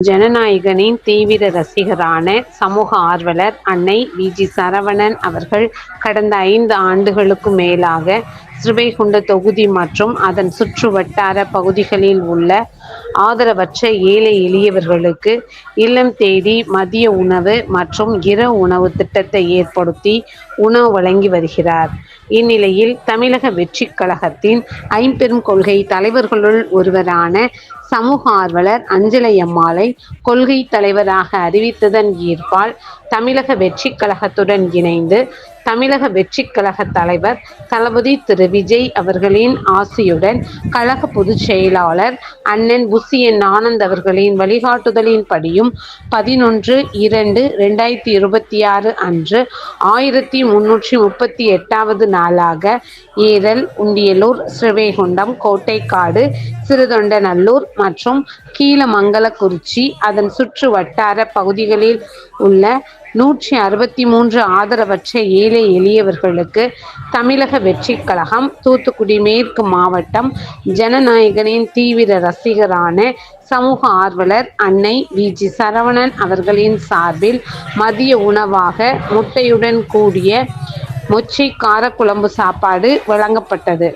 ஜனநாயகனின் தீவிர ரசிகரான சமூக ஆர்வலர் அன்னை வி.ஜி. சரவணன் அவர்கள் கடந்த 5 ஆண்டுகளுக்கும் மேலாக ஸ்ரீவைகுண்ட தொகுதி மற்றும் அதன் சுற்றுவட்டார பகுதிகளில் உள்ள ஆதரவற்ற ஏழை எளியவர்களுக்கு இல்லம் தேடி மதிய உணவு மற்றும் இரவு உணவு திட்டத்தை ஏற்படுத்தி உணவு வழங்கி வருகிறார். இந்நிலையில் தமிழக வெற்றிக் கழகத்தின் ஐம்பெரும் கொள்கை தலைவர்களுள் ஒருவரான சமூக ஆர்வலர் அஞ்சலையம்மாளை கொள்கை தலைவராக அறிவித்ததன் ஈர்ப்பால் தமிழக வெற்றிக் கழகத்துடன் இணைந்து தமிழக வெற்றிக் கழக தலைவர் தளபதி திரு விஜய் அவர்களின் ஆசியுடன் கழக பொதுச் செயலாளர் அண்ணன் புசியன் ஆனந்த் அவர்களின் வழிகாட்டுதலின்படியும் 11/2/2026 அன்று 1338வது நாளாக ஏரல், உண்டியலூர், ஸ்ரீவைகுண்டம், கோட்டைக்காடு, சிறுதொண்டநல்லூர் மற்றும் கீழமங்கலக்குறிச்சி அதன் சுற்று வட்டார பகுதிகளில் உள்ள 163 ஆதரவற்ற ஏழை எளியவர்களுக்கு தமிழக வெற்றிக் கழகம் தூத்துக்குடி மேற்கு மாவட்டம் ஜனநாயகனின் தீவிர ரசிகரான சமூக ஆர்வலர் அன்னை வி.ஜி. சரவணன் அவர்களின் சார்பில் மதிய உணவாக முட்டையுடன் கூடிய மொச்சை காரக்குழம்பு சாப்பாடு வழங்கப்பட்டது.